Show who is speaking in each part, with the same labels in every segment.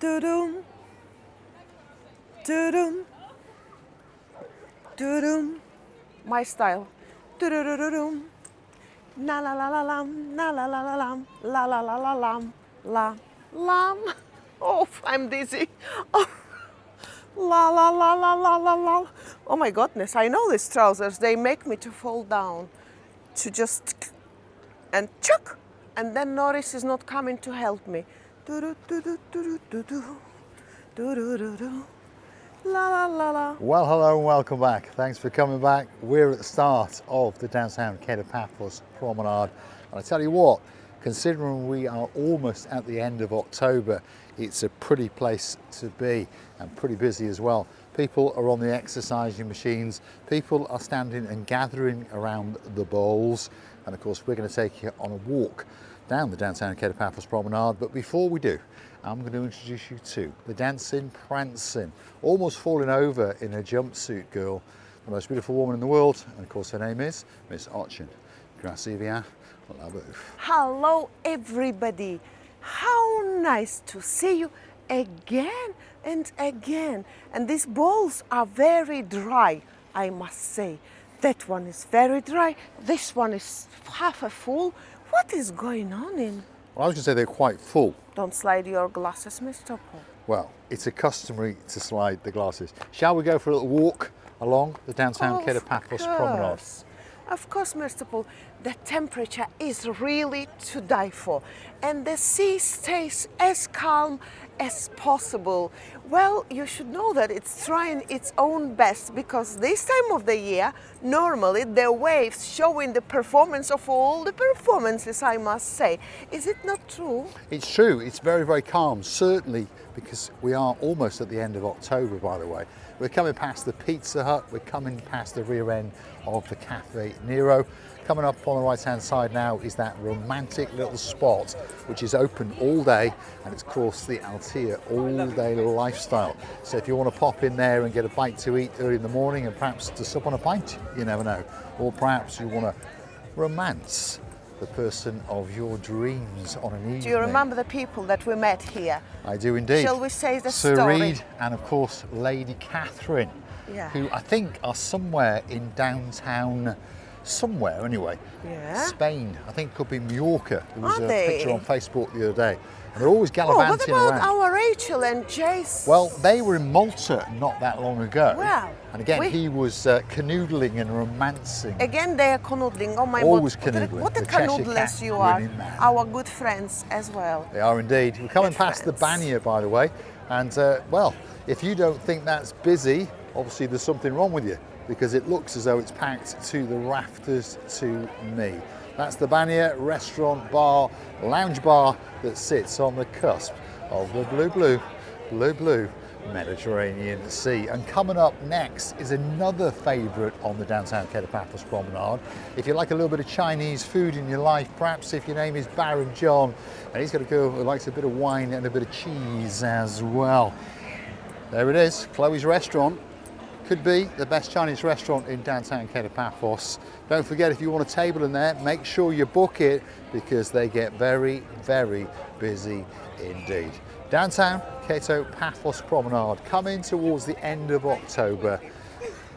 Speaker 1: Do-dum. Do-dum. Do-dum. My style. Do-do-do-do-dum. Na la la la lam, na la la la lam, la la la la lam, la lam. Oh, I'm dizzy. Oh. La la la la la la la. Oh my goodness, I know these trousers. They make me to fall down, to just and chuck, and then Norris is not coming to help me. Do do do do do do do do do do do. La la la la.
Speaker 2: Well, hello and welcome back. Thanks for coming back. We're at the start of the downtown Paphos Promenade, and I tell you what, considering we are almost at the end of October, it's a pretty place to be and pretty busy as well. People are on the exercising machines, people are standing and gathering around the bowls, and of course we're going to take you on a walk down the downtown Paphos Promenade. But before we do, I'm going to introduce you to the dancing, prancing, almost falling over in a jumpsuit girl, the most beautiful woman in the world, and of course her name is Miss Ochin. Grazie via la bouffe.
Speaker 1: Hello everybody. How nice to see you again and again. And these bowls are very dry, I must say. That one is very dry. This one is half a full. What is going on in?
Speaker 2: Well, I was going to say they're quite full.
Speaker 1: Don't slide your glasses, Mr. Paul.
Speaker 2: Well, it's a customary to slide the glasses. Shall we go for a little walk along the downtown Paphos Promenade?
Speaker 1: Of course, Mr. Paul. The temperature is really to die for, and the sea stays as calm as possible. Well, you should know that it's trying its own best, because this time of the year, normally the waves showing the performance of all the performances, I must say. Is it not true?
Speaker 2: It's true. It's very, very calm, certainly because we are almost at the end of October, by the way. We're coming past the Pizza Hut, we're coming past the rear end of the Cafe Nero. Coming up on the right hand side now is that romantic little spot which is open all day, and it's of course the Altea all day lifestyle. So if you want to pop in there and get a bite to eat early in the morning and perhaps to sup on a pint, you never know. Or perhaps you want to romance the person of your dreams on an evening.
Speaker 1: Do you remember the people that we met here?
Speaker 2: I do indeed.
Speaker 1: Shall we say the
Speaker 2: Sir
Speaker 1: story?
Speaker 2: Reed and of course Lady Catherine, who I think are somewhere in downtown, somewhere anyway.
Speaker 1: Yeah.
Speaker 2: Spain. I think it could be Mallorca. There was
Speaker 1: Are
Speaker 2: a
Speaker 1: they?
Speaker 2: picture on Facebook the other day. And they're always
Speaker 1: Oh,
Speaker 2: gallivanting
Speaker 1: what about
Speaker 2: around.
Speaker 1: our Rachel and Jace?
Speaker 2: Well, they were in Malta not that long ago.
Speaker 1: Wow.
Speaker 2: And again, he was canoodling and romancing.
Speaker 1: Again, they are canoodling. Oh my God.
Speaker 2: Always canoodling.
Speaker 1: What a
Speaker 2: The Cheshire
Speaker 1: canoodlers
Speaker 2: Cat
Speaker 1: you are.
Speaker 2: winning man.
Speaker 1: Our good friends as well.
Speaker 2: They are indeed. We're coming
Speaker 1: Good
Speaker 2: past
Speaker 1: friends.
Speaker 2: the Banya, by the way. And well, if you don't think that's busy, obviously there's something wrong with you, because it looks as though it's packed to the rafters to me. That's the Banya restaurant, bar, lounge bar that sits on the cusp of the blue Mediterranean Sea. And coming up next is another favourite on the downtown Paphos Promenade. If you like a little bit of Chinese food in your life, perhaps if your name is Baron John, and he's got a girl who likes a bit of wine and a bit of cheese as well. There it is, Chloe's Restaurant. Could be the best Chinese restaurant in downtown Paphos. Don't forget, if you want a table in there, make sure you book it, because they get very, very busy indeed. Downtown Paphos Promenade, coming towards the end of October,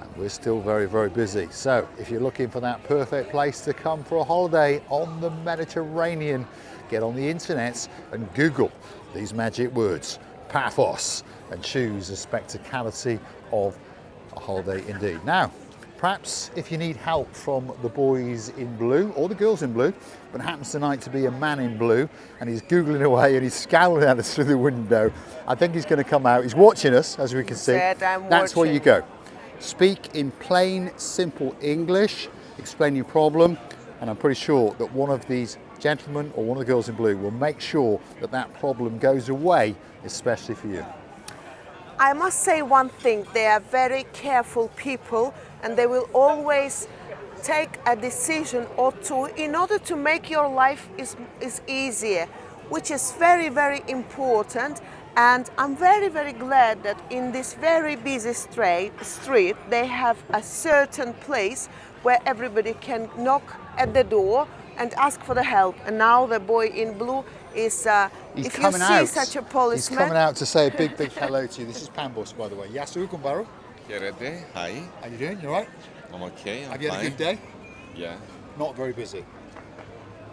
Speaker 2: and we're still very, very busy. So if you're looking for that perfect place to come for a holiday on the Mediterranean, get on the internet and Google these magic words, Paphos, and choose the spectacality of a holiday indeed. Now, perhaps if you need help from the boys in blue or the girls in blue, but happens tonight to be a man in blue and he's Googling away and he's scowling at us through the window, I think he's going to come out. He's watching us, as we can see. That's where you go. Speak in plain, simple English, explain your problem, and I'm pretty sure that one of these gentlemen or one of the girls in blue will make sure that that problem goes away, especially for you.
Speaker 1: I must say one thing, they are very careful people, and they will always take a decision or two in order to make your life is easier, which is very, very important. And I'm very, very glad that in this very busy street they have a certain place where everybody can knock at the door and ask for the help. And now the boy in blue is
Speaker 2: He's
Speaker 1: if you
Speaker 2: coming
Speaker 1: see
Speaker 2: out.
Speaker 1: such a
Speaker 2: He's
Speaker 1: policeman.
Speaker 2: coming out to say a big, big hello to you. This is Paphos, by the way. Yasu Kumbaro.
Speaker 3: Kerede, hi.
Speaker 2: How you doing? You all right?
Speaker 3: I'm okay. I'm
Speaker 2: Have you had a
Speaker 3: fine.
Speaker 2: good day?
Speaker 3: Yeah.
Speaker 2: Not very busy,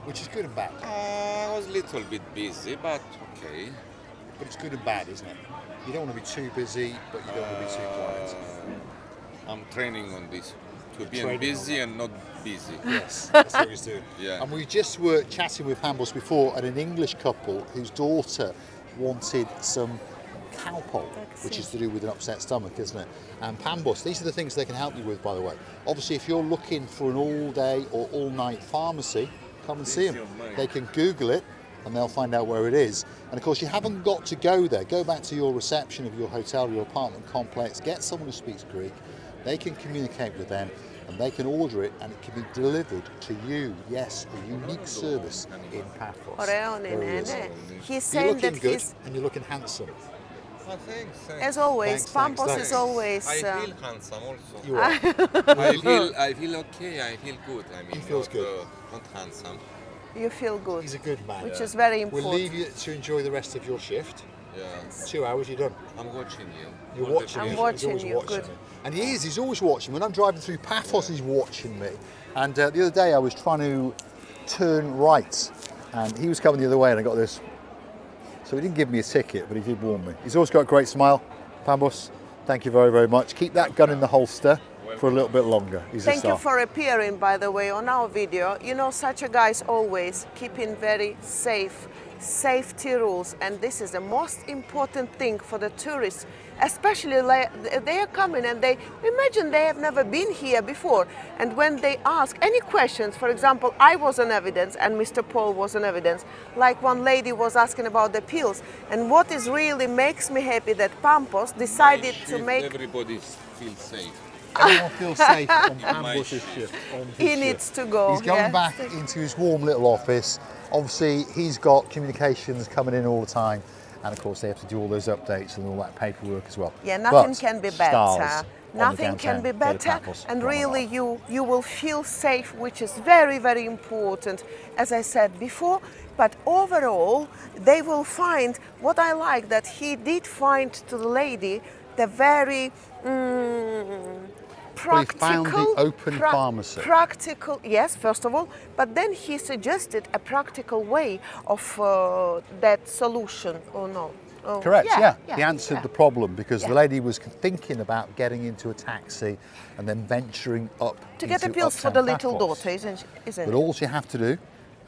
Speaker 2: which is good and bad.
Speaker 3: I was a little bit busy, but okay.
Speaker 2: But it's good and bad, isn't it? You don't want to be too busy, but you don't want to be too quiet.
Speaker 3: I'm training on this. To be
Speaker 2: Training
Speaker 3: busy and not busy.
Speaker 2: Yes, that's what he's doing.
Speaker 3: Yeah.
Speaker 2: And we just were chatting with Paphos before, and an English couple whose daughter wanted some cowpole, which is to do with an upset stomach, isn't it? And Paphos, these are the things they can help you with, by the way. Obviously, if you're looking for an all-day or all-night pharmacy, come and see them. They can Google it, and they'll find out where it is. And of course, you haven't got to go there. Go back to your reception of your hotel, your apartment complex, get someone who speaks Greek. They can communicate with them, and they can order it, and it can be delivered to you. Yes, a unique service in Paphos.
Speaker 1: Ωραίο
Speaker 2: There he
Speaker 1: είναι,
Speaker 2: is.
Speaker 1: ναι. He's
Speaker 2: You're
Speaker 1: saying
Speaker 2: looking
Speaker 1: that
Speaker 2: good,
Speaker 1: he's,
Speaker 2: and you're looking handsome.
Speaker 3: Oh, thanks.
Speaker 1: as always,
Speaker 2: Thanks,
Speaker 1: Paphos
Speaker 2: thanks.
Speaker 1: is always.
Speaker 3: I feel handsome also.
Speaker 2: You are.
Speaker 3: I feel okay. I feel good. I mean,
Speaker 2: He feels
Speaker 3: not,
Speaker 2: good.
Speaker 3: Not handsome.
Speaker 1: You feel good,
Speaker 2: He's a good man.
Speaker 1: which is very
Speaker 2: We'll
Speaker 1: important.
Speaker 2: leave you to enjoy the rest of your shift.
Speaker 3: Yeah.
Speaker 2: 2 hours, you're done.
Speaker 3: I'm watching you.
Speaker 2: You're
Speaker 3: All the
Speaker 2: watching
Speaker 3: time.
Speaker 2: me.
Speaker 1: I'm watching
Speaker 2: He's always
Speaker 1: you,
Speaker 2: watching
Speaker 1: good.
Speaker 2: me. And he's always watching. When I'm driving through Paphos, he's watching me. And the other day I was trying to turn right, and he was coming the other way, and I got this. So he didn't give me a ticket, but he did warn me. He's always got a great smile. Paphos, thank you very, very much. Keep that gun in the holster for a little bit longer. He's a
Speaker 1: Thank
Speaker 2: star.
Speaker 1: you for appearing, by the way, on our video. You know, such a guy is always keeping very safe, safety rules, and this is the most important thing for the tourists, especially like they are coming and they imagine they have never been here before, and when they ask any questions, for example, I was on evidence and Mr. Paul was on evidence, like one lady was asking about the pills, and what is really makes me happy that Paphos decided to
Speaker 3: Shift,
Speaker 1: make
Speaker 3: everybody feels safe.
Speaker 2: Everyone feels safe on
Speaker 3: My
Speaker 2: Paphos' shift. on his
Speaker 1: he
Speaker 2: shift.
Speaker 1: needs to go.
Speaker 2: He's going
Speaker 1: yes.
Speaker 2: back into his warm little office. Obviously, he's got communications coming in all the time. And of course, they have to do all those updates and all that paperwork as well.
Speaker 1: Yeah, nothing
Speaker 2: But
Speaker 1: can be
Speaker 2: stars
Speaker 1: better.
Speaker 2: on the
Speaker 1: Nothing can
Speaker 2: downtown
Speaker 1: be
Speaker 2: Gate of
Speaker 1: better.
Speaker 2: Paphos
Speaker 1: And
Speaker 2: Promenade.
Speaker 1: really, you will feel safe, which is very, very important, as I said before. But overall, they will find what I like, that he did find to the lady the very
Speaker 2: Well, he found the
Speaker 1: practical,
Speaker 2: open pharmacy.
Speaker 1: practical, yes, first of all, but then he suggested a practical way of that solution, or no? Oh,
Speaker 2: Correct, yeah. He answered
Speaker 1: yeah.
Speaker 2: the problem because the
Speaker 1: Yeah.
Speaker 2: lady was thinking about getting into a taxi and then venturing up
Speaker 1: To get the
Speaker 2: into
Speaker 1: pills for
Speaker 2: uptown
Speaker 1: the little
Speaker 2: Paphos.
Speaker 1: daughter, isn't
Speaker 2: But
Speaker 1: it?
Speaker 2: all you have to do,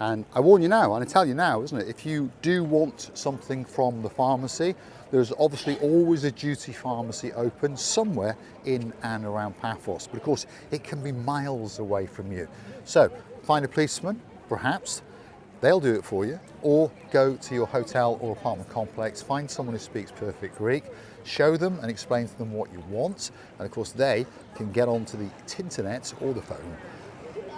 Speaker 2: and I warn you now, and I tell you now, isn't it? If you do want something from the pharmacy, there's obviously always a duty pharmacy open somewhere in and around Paphos. But of course, it can be miles away from you. So find a policeman, perhaps. They'll do it for you, or go to your hotel or apartment complex, find someone who speaks perfect Greek, show them and explain to them what you want, and of course they can get onto the internet or the phone,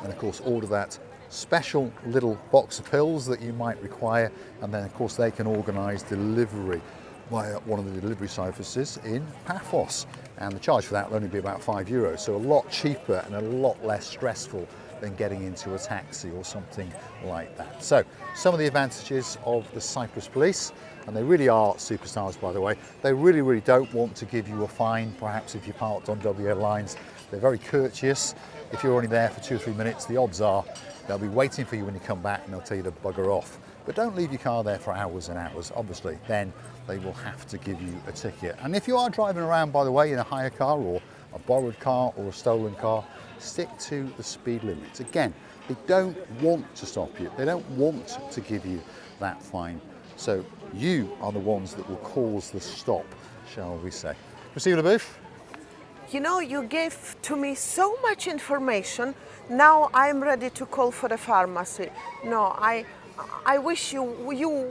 Speaker 2: and of course order that special little box of pills that you might require, and then of course they can organise delivery via one of the delivery services in Paphos, and the charge for that will only be about €5, so a lot cheaper and a lot less stressful than getting into a taxi or something like that. So some of the advantages of the Cyprus Police, and they really are superstars, by the way. They really, really don't want to give you a fine, perhaps if you parked on WA lines. They're very courteous. If you're only there for 2 or 3 minutes, the odds are they'll be waiting for you when you come back and they'll tell you to bugger off. But don't leave your car there for hours and hours, obviously. Then they will have to give you a ticket. And if you are driving around, by the way, in a hire car or a borrowed car or a stolen car, stick to the speed limits. Again, they don't want to stop you. They don't want to give you that fine. So you are the ones that will cause the stop, shall we say. Christina Booth?
Speaker 1: You know, you gave to me so much information. Now I'm ready to call for the pharmacy. No, I wish you,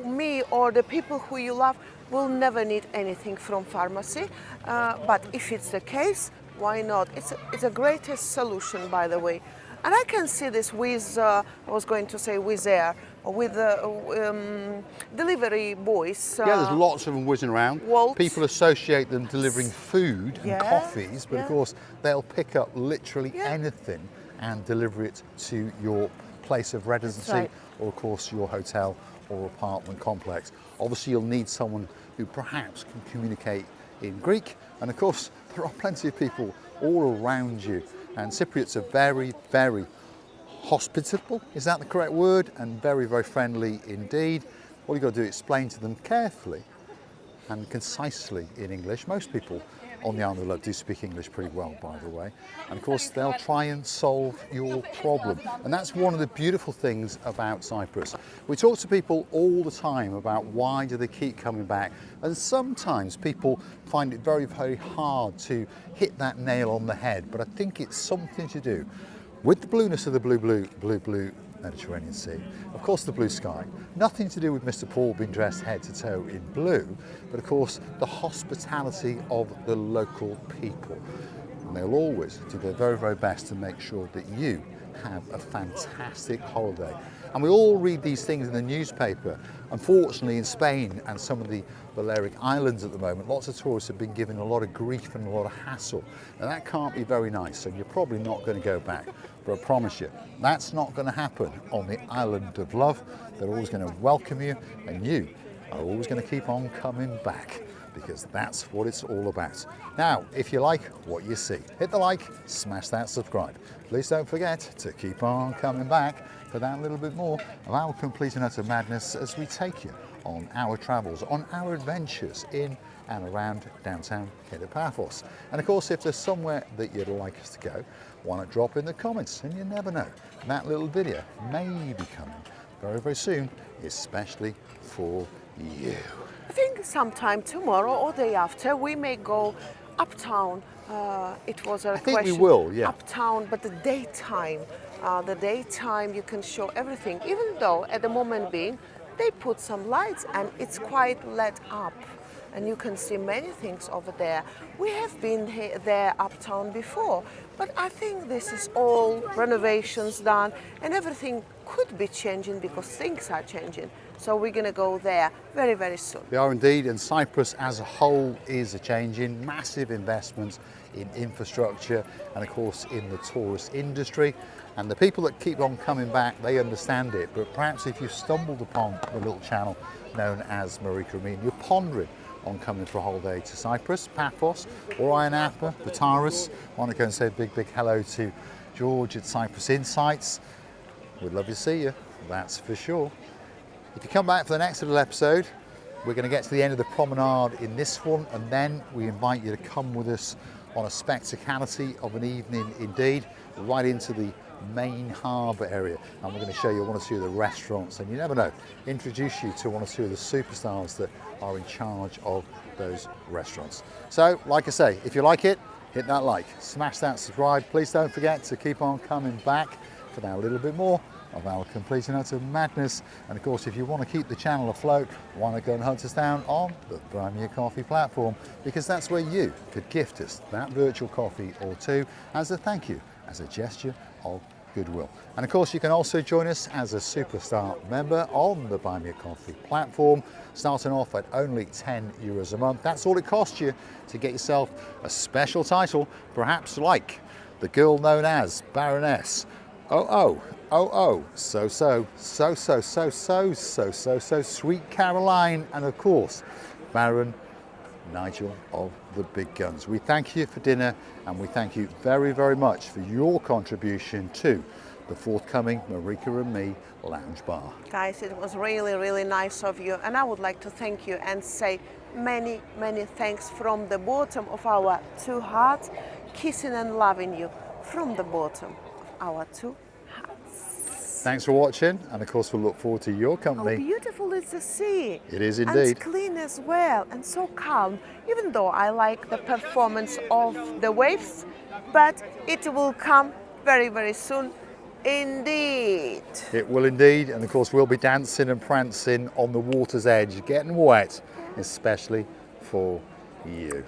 Speaker 1: me, or the people who you love will never need anything from pharmacy. But if it's the case, why not? It's a greatest solution, by the way. And I can see this with, I was going to say with Air, with delivery boys.
Speaker 2: Yeah, there's lots of them whizzing around.
Speaker 1: Wolt.
Speaker 2: People associate them delivering food and
Speaker 1: Yeah,
Speaker 2: coffees, but
Speaker 1: yeah.
Speaker 2: of course they'll pick up literally
Speaker 1: Yeah.
Speaker 2: anything and deliver it to your place of residency,
Speaker 1: right.
Speaker 2: or of course your hotel or apartment complex. Obviously you'll need someone who perhaps can communicate in Greek, and of course there are plenty of people all around you, and Cypriots are very, very hospitable, is that the correct word? And very, very friendly indeed. All you've got to do is explain to them carefully and concisely in English. Most people on the island do speak English pretty well, by the way. And of course, they'll try and solve your problem. And that's one of the beautiful things about Cyprus. We talk to people all the time about why do they keep coming back. And sometimes people find it very, very hard to hit that nail on the head. But I think it's something to do with the blueness of the blue Mediterranean Sea, of course the blue sky, nothing to do with Mr. Paul being dressed head to toe in blue, but of course the hospitality of the local people. And they'll always do their very, very best to make sure that you have a fantastic holiday. And we all read these things in the newspaper. Unfortunately, in Spain and some of the Balearic Islands at the moment, lots of tourists have been given a lot of grief and a lot of hassle. And that can't be very nice, and you're probably not going to go back. But I promise you, that's not going to happen on the island of love. They're always going to welcome you, and you are always going to keep on coming back, because that's what it's all about. Now, if you like what you see, hit the like, smash that subscribe. Please don't forget to keep on coming back for that little bit more of our complete and utter madness as we take you on our travels, on our adventures in and around downtown Paphos. And of course, if there's somewhere that you'd like us to go, why not drop in the comments? And you never know, that little video may be coming very, very soon, especially for you.
Speaker 1: I think sometime tomorrow or day after we may go uptown. It was a
Speaker 2: I think
Speaker 1: question.
Speaker 2: we will, yeah.
Speaker 1: Uptown, but the daytime. The daytime you can show everything, even though at the moment being they put some lights and it's quite lit up. And you can see many things over there. We have been there uptown before, but I think this is all renovations done and everything could be changing because things are changing. So we're going to go there very, very soon.
Speaker 2: They are indeed, and Cyprus as a whole is a changing, massive investments in infrastructure and of course in the tourist industry. And the people that keep on coming back, they understand it. But perhaps if you've stumbled upon a little channel known as Marika, you're pondering on coming for a holiday to Cyprus, Paphos, or Ayia Napa, Vitaris. I want to go and say a big, big hello to George at Cyprus Insights. We'd love to see you, that's for sure. If you come back for the next little episode, we're going to get to the end of the promenade in this one, and then we invite you to come with us on a spectacality of an evening indeed, right into the main harbour area, and we're going to show you one or two of the restaurants, and you never know, introduce you to one or two of the superstars that are in charge of those restaurants. So, like I say, if you like it, hit that like, smash that subscribe. Please don't forget to keep on coming back for that little bit more of our complete and utter madness. And of course, if you want to keep the channel afloat, why not go and hunt us down on the Buy Me a Coffee platform, because that's where you could gift us that virtual coffee or two as a thank you, as a gesture of goodwill. And of course, you can also join us as a superstar member on the Buy Me a Coffee platform, starting off at only €10 a month. That's all it costs you to get yourself a special title, perhaps like the girl known as Baroness so Sweet Caroline, and of course Baron Nigel of the Big Guns. We thank you for dinner, and we thank you very, very much for your contribution to the forthcoming Marika and Me Lounge Bar.
Speaker 1: Guys, it was really, really nice of you, and I would like to thank you and say many, many thanks from the bottom of our two hearts, kissing and loving you from the bottom of our two hearts.
Speaker 2: Thanks for watching, and of course we'll look forward to your
Speaker 1: How
Speaker 2: company.
Speaker 1: beautiful is the sea.
Speaker 2: It is
Speaker 1: And
Speaker 2: indeed.
Speaker 1: clean as well, and so calm, even though I like the performance of the waves, but it will come very, very soon indeed.
Speaker 2: It will indeed, and of course we'll be dancing and prancing on the water's edge, getting wet, especially for you.